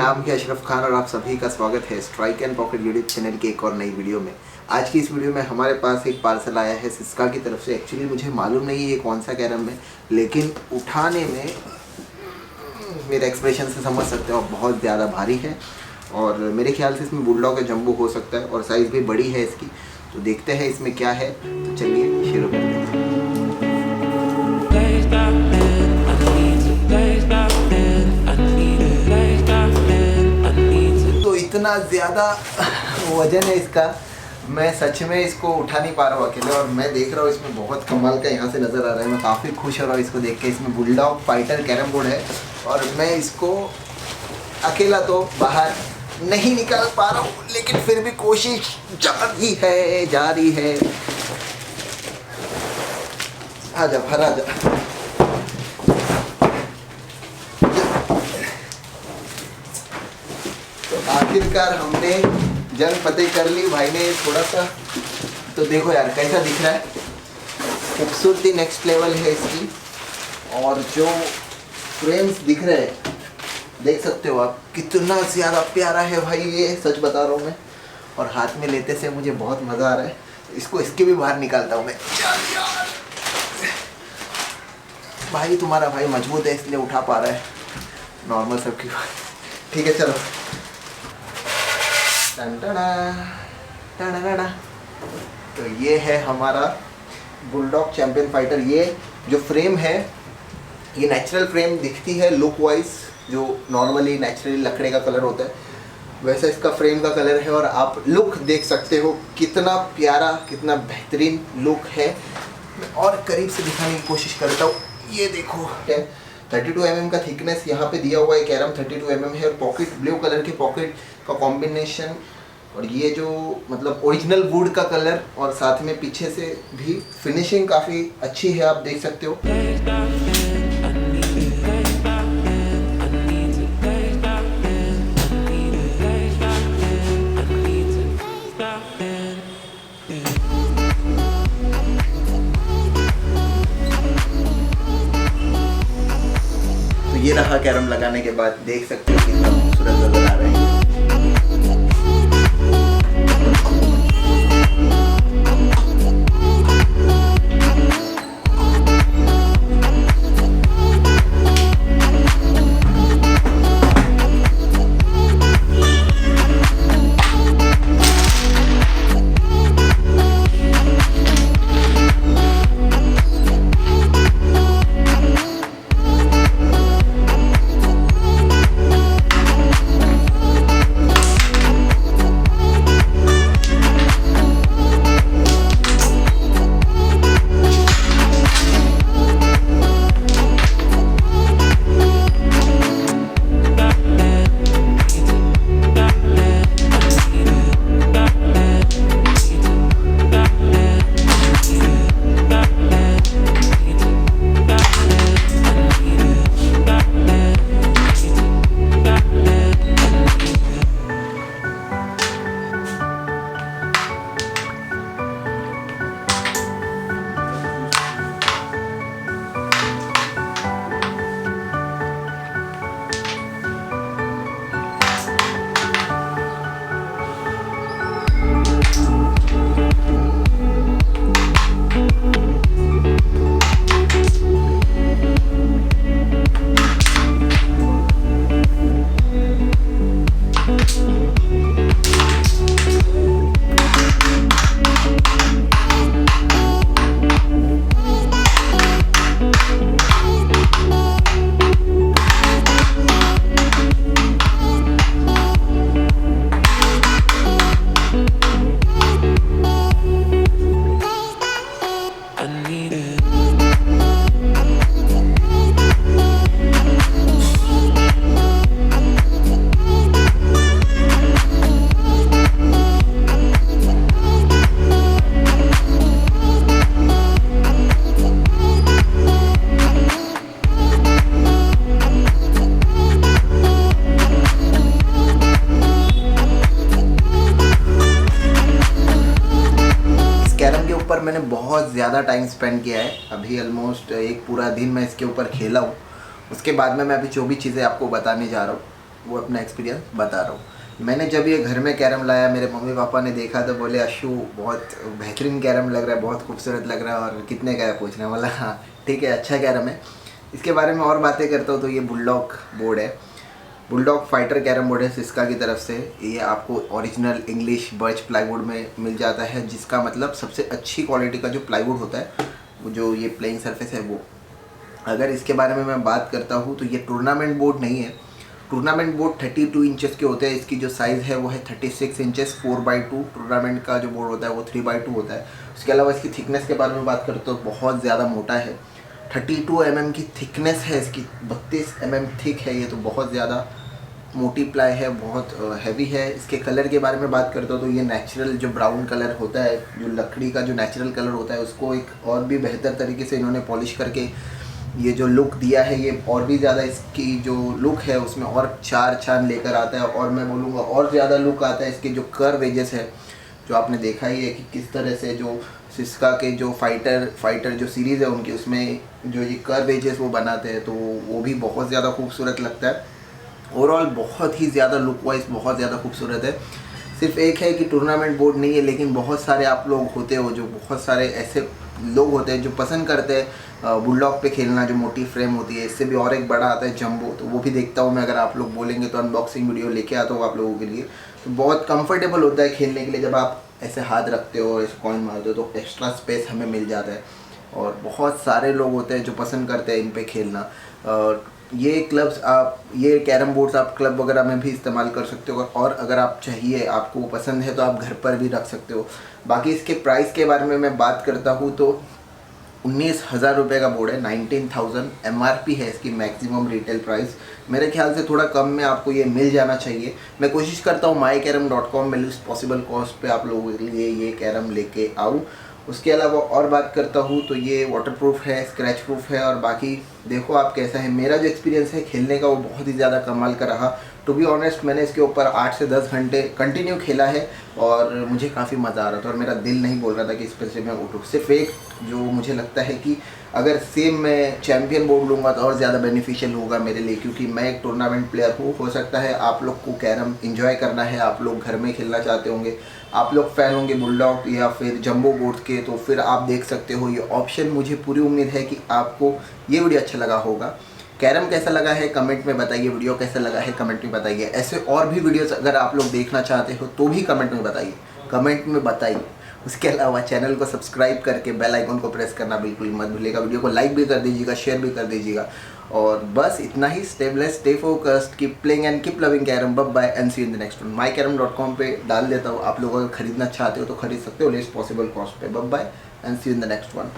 नाम है अशरफ खान और आप सभी का स्वागत है strike and pocket YouTube channel की एक और नई वीडियो में। आज की इस वीडियो में हमारे पास एक पार्सल आया है सिस्का की तरफ से। एक्चुअली मुझे मालूम नहीं है ये कौन सा कैरम है, लेकिन उठाने में मेरे एक्सप्रेशन से समझ सकते हो बहुत ज़्यादा भारी है और मेरे ख्याल से इसमें बुलडॉग या जंबो हो सकता है और साइज़ भी बड़ी है इसकी। तो देखते हैं इसमें क्या है, तो चलिए शुरू करते हैं। तो इतना ज़्यादा वजन है इसका, मैं सच में इसको उठा नहीं पा रहा हूँ अकेले। और मैं देख रहा हूँ इसमें बहुत कमाल का यहाँ से नज़र आ रहा है। मैं काफ़ी खुश हो रहा हूँ इसको देख के। इसमें बुलडॉग फाइटर कैरम बोर्ड है और मैं इसको अकेला तो बाहर नहीं निकाल पा रहा हूँ, लेकिन फिर भी कोशिश जारी है। आजा भर आजा। तो आखिरकार हमने जंग फतेह कर ली भाई ने थोड़ा सा। तो देखो यार कैसा दिख रहा है, खूबसूरती नेक्स्ट लेवल है इसकी। और जो फ्रेम्स दिख रहे हैं देख सकते हो आप, कितना ज़्यादा प्यारा है भाई ये, सच बता रहा हूँ मैं। और हाथ में लेते से मुझे बहुत मज़ा आ रहा है। इसको इसके भी बाहर निकालता हूँ मैं। भाई तुम्हारा भाई मजबूत है इसलिए उठा पा रहा है, नॉर्मल सबकी बात। ठीक है चलो। तो ये है हमारा बुलडॉग चैंपियन फाइटर। ये जो फ्रेम है ये नेचुरल फ्रेम दिखती है लुक वाइज, जो नॉर्मली नेचुरली लकड़े का कलर होता है वैसा इसका फ्रेम का कलर है। और आप लुक देख सकते हो कितना प्यारा, कितना बेहतरीन लुक है। मैं और करीब से दिखाने की कोशिश करता हूँ। ये देखो 32 mm का थिकनेस यहाँ पे दिया हुआ है। कैरम 32 mm है और पॉकेट ब्लू कलर के पॉकेट का कॉम्बिनेशन। और ये जो मतलब ओरिजिनल वुड का कलर और साथ में पीछे से भी फिनिशिंग काफ़ी अच्छी है, आप देख सकते हो। तो ये रहा कैरम लगाने के बाद, देख सकते हो कितना खूबसूरत नजर आ रहा है। ऊपर मैंने बहुत ज़्यादा टाइम स्पेंड किया है। अभी ऑलमोस्ट एक पूरा दिन मैं इसके ऊपर खेला हूँ। उसके बाद में मैं अभी जो भी चीज़ें आपको बताने जा रहा हूँ वो अपना एक्सपीरियंस बता रहा हूँ। मैंने जब ये घर में कैरम लाया, मेरे मम्मी पापा ने देखा तो बोले अशु बहुत बेहतरीन कैरम लग रहा है, बहुत खूबसूरत लग रहा है, और कितने का है पूछ रहे हैं। बोला हाँ ठीक है, अच्छा कैरम है। इसके बारे में और बातें करता हूँ तो ये बुलडॉग बोर्ड है, बुलडॉग फाइटर कैरम बोर्ड है सिस्का की तरफ से। ये आपको ओरिजिनल इंग्लिश बर्च प्लाईवुड में मिल जाता है, जिसका मतलब सबसे अच्छी क्वालिटी का जो प्लाईवुड होता है, वो जो ये प्लेइंग सरफेस है वो। अगर इसके बारे में मैं बात करता हूँ तो ये टूर्नामेंट बोर्ड नहीं है। टूर्नामेंट बोर्ड 32 इंचेस के होते हैं। इसकी जो साइज़ है वो है 36 इंचेस 4/2। टूर्नामेंट का जो बोर्ड होता है वो 3/2 होता है। उसके अलावा इसकी थिकनेस के बारे में बात करते तो बहुत ज़्यादा मोटा है, 32 mm की थिकनेस है इसकी, 32 mm थिक है ये, तो बहुत ज़्यादा मोटी प्लाई है, बहुत हैवी है। इसके कलर के बारे में बात करते हो तो ये नेचुरल जो ब्राउन कलर होता है, जो लकड़ी का जो नेचुरल कलर होता है, उसको एक और भी बेहतर तरीके से इन्होंने पॉलिश करके ये जो लुक दिया है, ये और भी ज़्यादा इसकी जो लुक है उसमें और चार चांद लेकर आता है। और मैं बोलूँगा और ज़्यादा लुक आता है इसके जो कर्व एजेस है, जो आपने देखा ही है कि किस तरह से जो सिस्का के जो फाइटर जो सीरीज़ है उनकी, उसमें जो ये कर्व एजेस वो बनाते हैं, तो वो भी बहुत ज़्यादा खूबसूरत लगता है। ओवरऑल बहुत ही ज़्यादा लुक वाइज बहुत ज़्यादा खूबसूरत है। सिर्फ एक है कि टूर्नामेंट बोर्ड नहीं है, लेकिन बहुत सारे आप लोग होते हो, जो बहुत सारे ऐसे लोग होते हैं जो पसंद करते हैं बुलडॉग पे खेलना, जो मोटी फ्रेम होती है। इससे भी और एक बड़ा आता है जंबो, तो वो भी देखता हूँ मैं। अगर आप लोग बोलेंगे तो अनबॉक्सिंग वीडियो लेके आता हूँ आप लोगों के लिए। तो बहुत कंफर्टेबल होता है खेलने के लिए, जब आप ऐसे हाथ रखते हो और ऐसे कॉइन मारते हो तो एक्स्ट्रा स्पेस हमें मिल जाता है। और बहुत सारे लोग होते हैं जो पसंद करते हैं इन पे खेलना। ये क्लब्स आप, ये कैरम बोर्ड्स आप क्लब वगैरह में भी इस्तेमाल कर सकते हो, और अगर आप चाहिए, आपको पसंद है, तो आप घर पर भी रख सकते हो। बाकी इसके प्राइस के बारे में मैं बात करता हूँ तो 19,000 रुपये का बोर्ड है, 19,000 MRP है इसकी मैक्सिमम रिटेल प्राइस। मेरे ख्याल से थोड़ा कम में आपको ये मिल जाना चाहिए। मैं कोशिश करता हूँ mycarom.com में लिस्ट पॉसिबल कॉस्ट पे आप लोगों के लिए ये कैरम लेके आऊँ। उसके अलावा और बात करता हूँ तो ये वाटरप्रूफ है, स्क्रैच प्रूफ है, और बाकी देखो आप कैसा है। मेरा जो एक्सपीरियंस है खेलने का वो बहुत ही ज़्यादा कमाल का रहा। टू बी ऑनेस्ट, मैंने इसके ऊपर 8 से 10 घंटे कंटिन्यू खेला है और मुझे काफ़ी मज़ा आ रहा था, और मेरा दिल नहीं बोल रहा था कि इस पर से मैं उठूँ। सिर्फ एक जो मुझे लगता है कि अगर सेम मैं चैम्पियन बोर्ड लूँगा तो और ज़्यादा बेनिफिशियल होगा मेरे लिए, क्योंकि मैं एक टूर्नामेंट प्लेयर हूँ। हो सकता है आप लोग को कैरम एंजॉय करना है, आप लोग घर में खेलना चाहते होंगे, आप लोग फ़ैन होंगे बुलडॉग या फिर जंबो बोर्ड के, तो फिर आप देख सकते हो ये ऑप्शन। मुझे पूरी उम्मीद है कि आपको ये वीडियो अच्छा लगा होगा। कैरम कैसा लगा है कमेंट में बताइए, वीडियो कैसा लगा है कमेंट में बताइए। ऐसे और भी वीडियोस अगर आप लोग देखना चाहते हो तो भी कमेंट में बताइए, कमेंट में बताइए। उसके अलावा चैनल को सब्सक्राइब करके बेल आइकन को प्रेस करना बिल्कुल मत भूलिएगा। वीडियो को लाइक भी कर दीजिएगा, शेयर भी कर दीजिएगा। और बस इतना ही। Stay blessed, stay focused, keep playing and keep loving carrom. Bye and see you in the next one. mycarom.com पे डाल देता हूँ, आप लोग अगर खरीदना चाहते हो तो खरीद सकते हो लेस्ट पॉसिबल कॉस्ट पे। Bye and see you in the next one.